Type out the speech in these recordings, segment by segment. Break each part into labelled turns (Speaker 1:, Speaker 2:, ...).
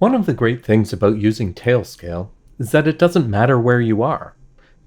Speaker 1: One of the great things about using Tailscale is that it doesn't matter where you are.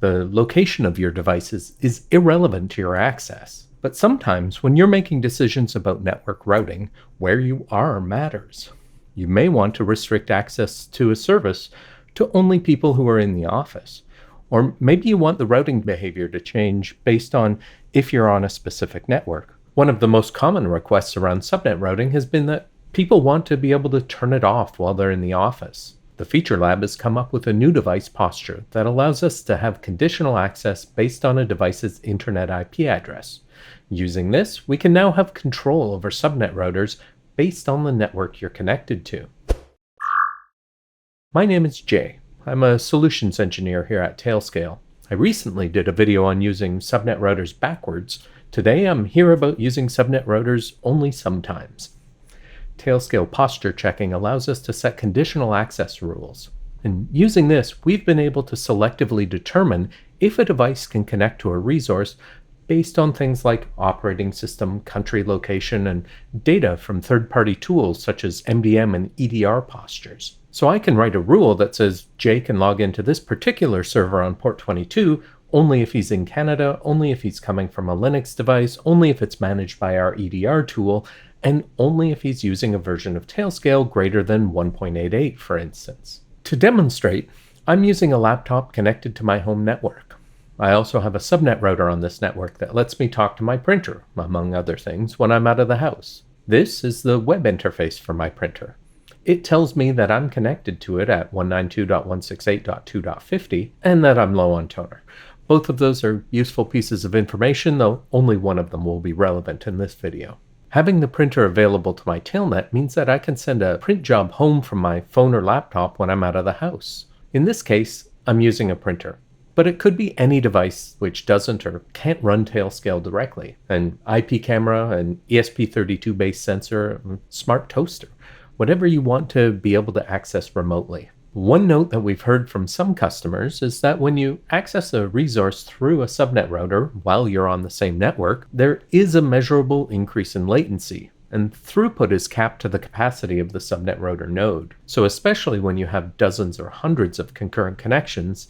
Speaker 1: The location of your devices is irrelevant to your access. But sometimes when you're making decisions about network routing, where you are matters. You may want to restrict access to a service to only people who are in the office. Or maybe you want the routing behavior to change based on if you're on a specific network. One of the most common requests around subnet routing has been that people want to be able to turn it off while they're in the office. The Feature Lab has come up with a new device posture that allows us to have conditional access based on a device's internet IP address. Using this, we can now have control over subnet routers based on the network you're connected to. My name is Jay. I'm a solutions engineer here at Tailscale. I recently did a video on using subnet routers backwards. Today I'm here about using subnet routers only sometimes. Tailscale posture checking allows us to set conditional access rules. And using this, we've been able to selectively determine if a device can connect to a resource based on things like operating system, country location, and data from third-party tools such as MDM and EDR postures. So I can write a rule that says Jay can log into this particular server on port 22 only if he's in Canada, only if he's coming from a Linux device, only if it's managed by our EDR tool, and only if he's using a version of Tailscale greater than 1.88, for instance. To demonstrate, I'm using a laptop connected to my home network. I also have a subnet router on this network that lets me talk to my printer, among other things, when I'm out of the house. This is the web interface for my printer. It tells me that I'm connected to it at 192.168.2.50 and that I'm low on toner. Both of those are useful pieces of information, though only one of them will be relevant in this video. Having the printer available to my tailnet means that I can send a print job home from my phone or laptop when I'm out of the house. In this case, I'm using a printer, but it could be any device which doesn't or can't run Tailscale directly. An IP camera, an ESP32 based sensor, a smart toaster, whatever you want to be able to access remotely. One note that we've heard from some customers is that when you access a resource through a subnet router while you're on the same network, there is a measurable increase in latency, and throughput is capped to the capacity of the subnet router node. So especially when you have dozens or hundreds of concurrent connections,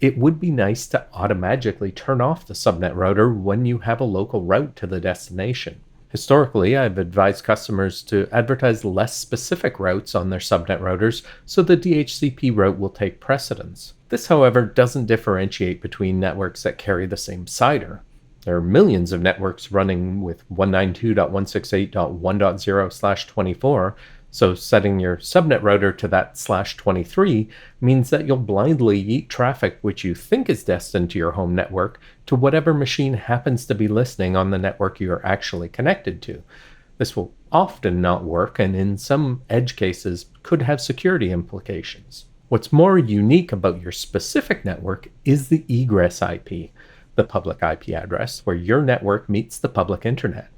Speaker 1: it would be nice to automatically turn off the subnet router when you have a local route to the destination. Historically, I've advised customers to advertise less specific routes on their subnet routers so the DHCP route will take precedence. This, however, doesn't differentiate between networks that carry the same CIDR. There are millions of networks running with 192.168.1.0/24, so setting your subnet router to that /23 means that you'll blindly yeet traffic which you think is destined to your home network to whatever machine happens to be listening on the network you're actually connected to. This will often not work, and in some edge cases could have security implications. What's more unique about your specific network is the egress IP, the public IP address, where your network meets the public internet.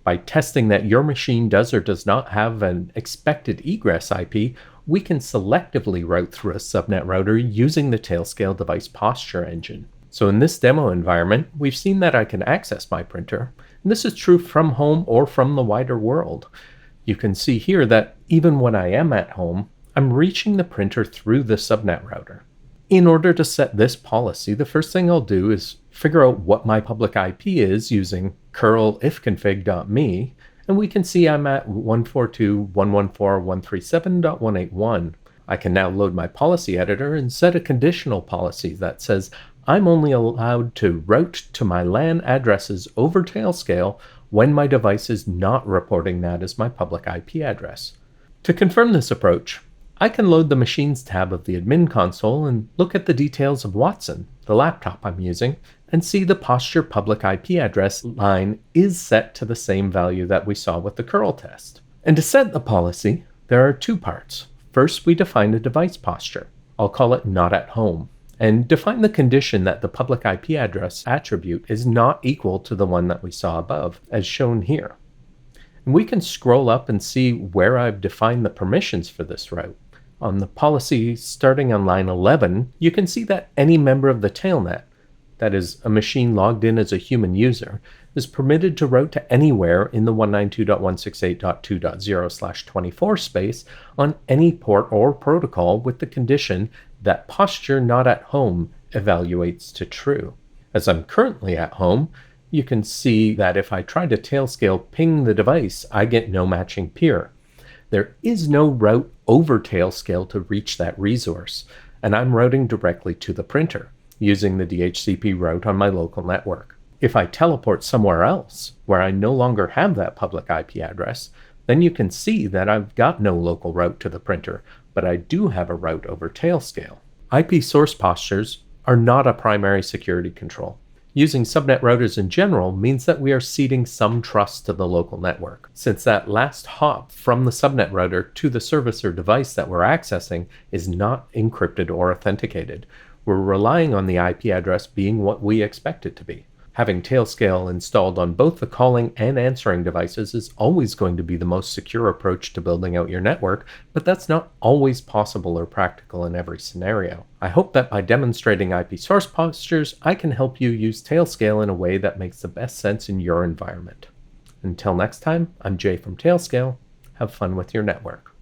Speaker 1: By testing that your machine does or does not have an expected egress IP, we can selectively route through a subnet router using the Tailscale device posture engine. So in this demo environment, we've seen that I can access my printer, and this is true from home or from the wider world. You can see here that even when I am at home, I'm reaching the printer through the subnet router. In order to set this policy, the first thing I'll do is figure out what my public IP is using curl ifconfig.me, and we can see I'm at 142.114.137.181. I can now load my policy editor and set a conditional policy that says I'm only allowed to route to my LAN addresses over Tailscale when my device is not reporting that as my public IP address. To confirm this approach, I can load the Machines tab of the admin console and look at the details of Watson, the laptop I'm using, and see the posture public IP address line is set to the same value that we saw with the curl test. And to set the policy, there are two parts. First, we define a device posture. I'll call it not at home, and define the condition that the public IP address attribute is not equal to the one that we saw above, as shown here. And we can scroll up and see where I've defined the permissions for this route. On the policy starting on line 11, you can see that any member of the tailnet, that is, a machine logged in as a human user, is permitted to route to anywhere in the 192.168.2.0/24 space on any port or protocol with the condition that posture not at home evaluates to true. As I'm currently at home, you can see that if I try to Tailscale ping the device, I get no matching peer. There is no route over Tailscale to reach that resource, and I'm routing directly to the printer, using the DHCP route on my local network. If I teleport somewhere else, where I no longer have that public IP address, then you can see that I've got no local route to the printer, but I do have a route over Tailscale. IP source postures are not a primary security control. Using subnet routers in general means that we are ceding some trust to the local network, since that last hop from the subnet router to the service or device that we're accessing is not encrypted or authenticated. We're relying on the IP address being what we expect it to be. Having Tailscale installed on both the calling and answering devices is always going to be the most secure approach to building out your network, but that's not always possible or practical in every scenario. I hope that by demonstrating IP source postures, I can help you use Tailscale in a way that makes the best sense in your environment. Until next time, I'm Jay from Tailscale. Have fun with your network.